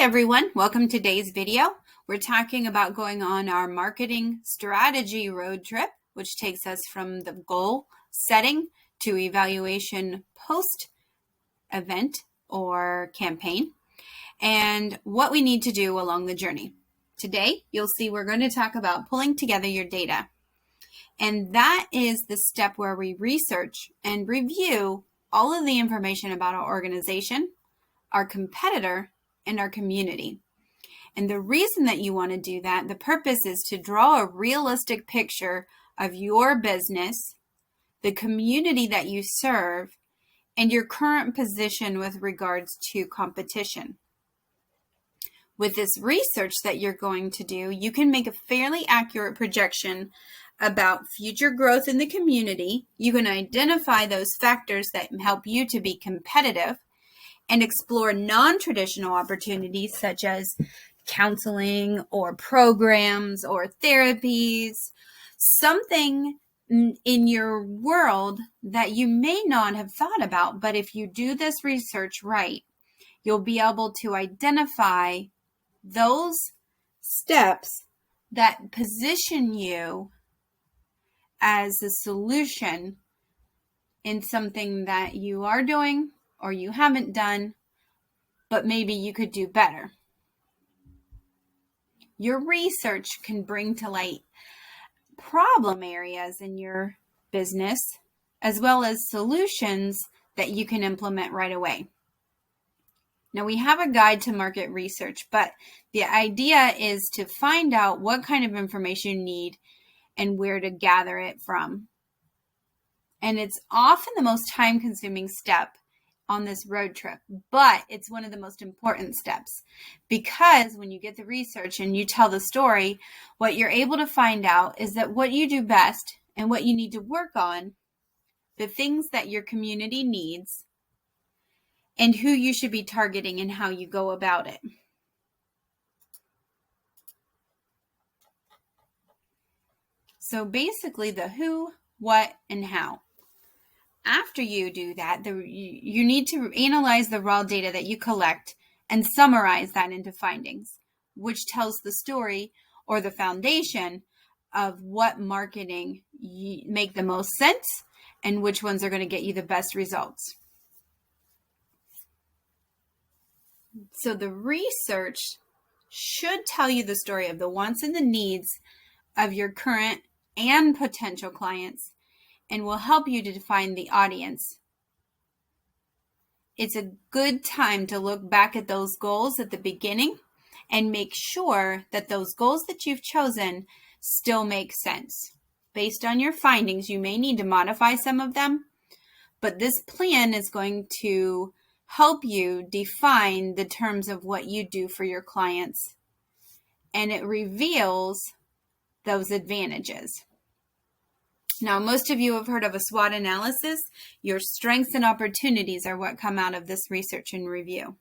everyone, welcome to today's video. We're talking about going on our marketing strategy road trip, which takes us from the goal setting to evaluation post-event or campaign, and what we need to do along the journey. Today, you'll see we're going to talk about pulling together your data. And that is the step where we research and review all of the information about our organization, our competitor, and our community. And the reason that you want to do that, the purpose is to draw a realistic picture of your business, the community that you serve, and your current position with regards to competition. With this research that you're going to do, you can make a fairly accurate projection about future growth in the community. You can identify those factors that help you to be competitive and explore non-traditional opportunities such as counseling or programs or therapies, something in your world that you may not have thought about. But if you do this research right, you'll be able to identify those steps that position you as a solution in something that you are doing or you haven't done, but maybe you could do better. Your research can bring to light problem areas in your business, as well as solutions that you can implement right away. Now, we have a guide to market research, but the idea is to find out what kind of information you need and where to gather it from. And it's often the most time-consuming step on this road trip, but it's one of the most important steps, because when you get the research and you tell the story, what you're able to find out is that what you do best and what you need to work on, the things that your community needs, and who you should be targeting and how you go about it. So basically the who, what, and how. After you do that, you need to analyze the raw data that you collect and summarize that into findings, which tells the story or the foundation of what marketing make the most sense and which ones are going to get you the best results. So the research should tell you the story of the wants and the needs of your current and potential clients, and will help you to define the audience. It's a good time to look back at those goals at the beginning and make sure that those goals that you've chosen still make sense. Based on your findings, you may need to modify some of them, but this plan is going to help you define the terms of what you do for your clients, and it reveals those advantages. Now, most of you have heard of a SWOT analysis. Your strengths and opportunities are what come out of this research and review.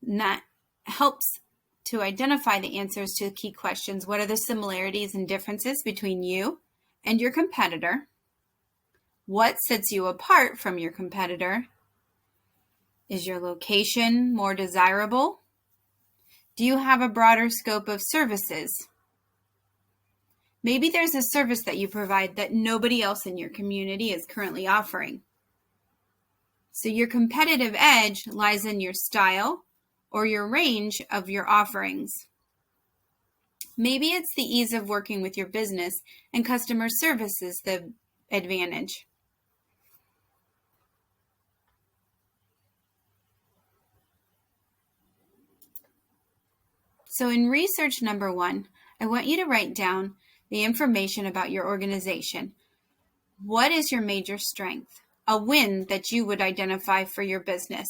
And that helps to identify the answers to key questions. What are the similarities and differences between you and your competitor? What sets you apart from your competitor? Is your location more desirable? Do you have a broader scope of services? Maybe there's a service that you provide that nobody else in your community is currently offering. So your competitive edge lies in your style or your range of your offerings. Maybe it's the ease of working with your business and customer service is the advantage. So in research number 1, I want you to write down the information about your organization. What is your major strength? A win that you would identify for your business.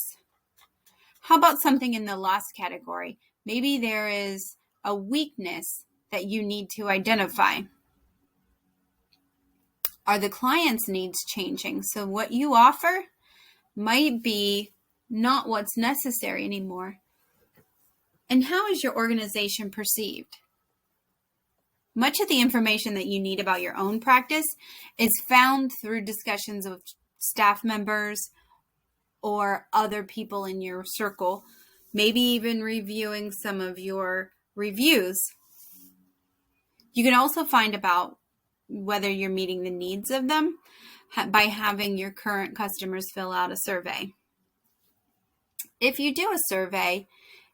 How about something in the loss category? Maybe there is a weakness that you need to identify. Are the client's needs changing? So what you offer might be not what's necessary anymore. And how is your organization perceived? Much of the information that you need about your own practice is found through discussions with staff members or other people in your circle, maybe even reviewing some of your reviews. You can also find about whether you're meeting the needs of them by having your current customers fill out a survey. If you do a survey,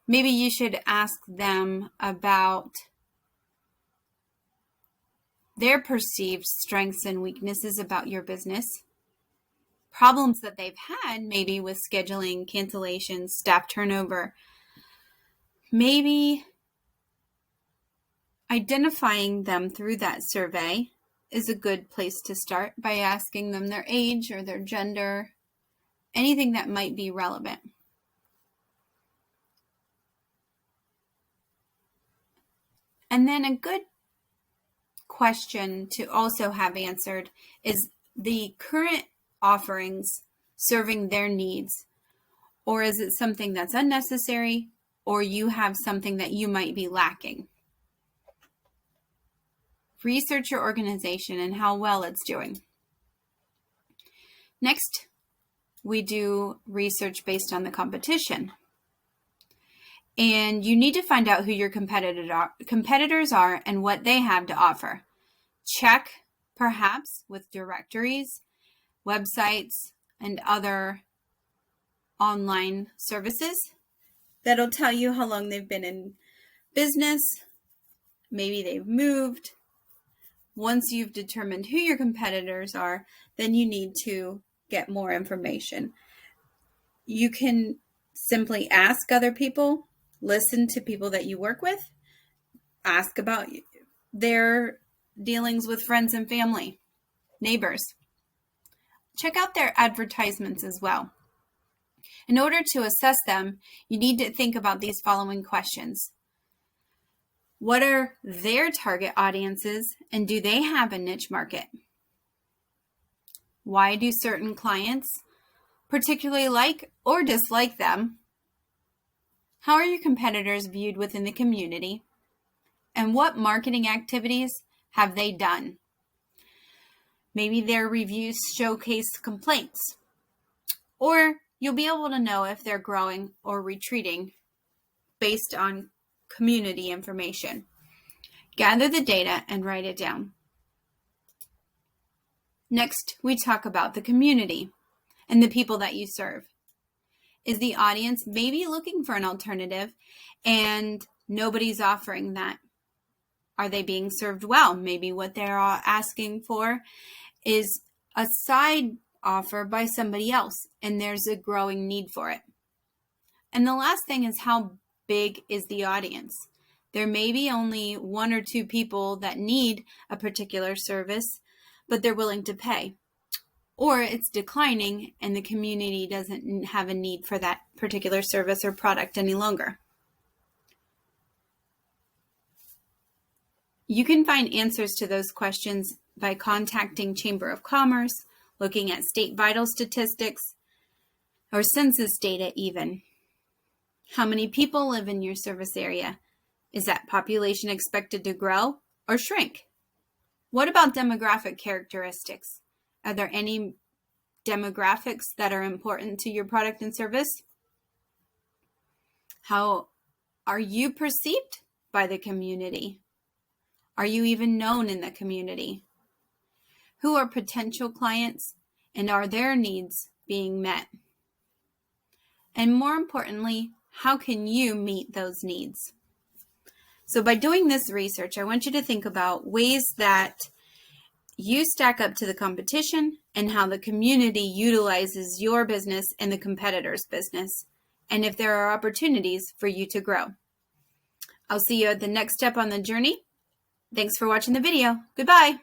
maybe you should ask them about their perceived strengths and weaknesses about your business, problems that they've had, maybe with scheduling, cancellations, staff turnover. Maybe identifying them through that survey is a good place to start by asking them their age or their gender, anything that might be relevant. And then a good question to also have answered is the current offerings serving their needs, or is it something that's unnecessary, or you have something that you might be lacking? Research your organization and how well it's doing. Next, we do research based on the competition. And you need to find out who your competitors are and what they have to offer. Check, perhaps, with directories, websites, and other online services that'll tell you how long they've been in business. Maybe they've moved. Once you've determined who your competitors are, then you need to get more information. You can simply ask other people, listen to people that you work with, ask about their dealings with friends and family, neighbors. Check out their advertisements as well. In order to assess them, you need to think about these following questions. What are their target audiences, and do they have a niche market? Why do certain clients particularly like or dislike them? How are your competitors viewed within the community? And what marketing activities have they done? Maybe their reviews showcase complaints, or you'll be able to know if they're growing or retreating based on community information. Gather the data and write it down. Next, we talk about the community and the people that you serve. Is the audience maybe looking for an alternative and nobody's offering that? Are they being served well? Maybe what they're asking for is a side offer by somebody else, and there's a growing need for it. And the last thing is, how big is the audience? There may be only 1 or 2 people that need a particular service, but they're willing to pay. Or it's declining and the community doesn't have a need for that particular service or product any longer. You can find answers to those questions by contacting Chamber of Commerce, looking at state vital statistics, or census data even. How many people live in your service area? Is that population expected to grow or shrink? What about demographic characteristics? Are there any demographics that are important to your product and service? How are you perceived by the community? Are you even known in the community? Who are potential clients, and are their needs being met? And more importantly, how can you meet those needs? So by doing this research, I want you to think about ways that you stack up to the competition and how the community utilizes your business and the competitor's business, and if there are opportunities for you to grow. I'll see you at the next step on the journey. Thanks for watching the video. Goodbye.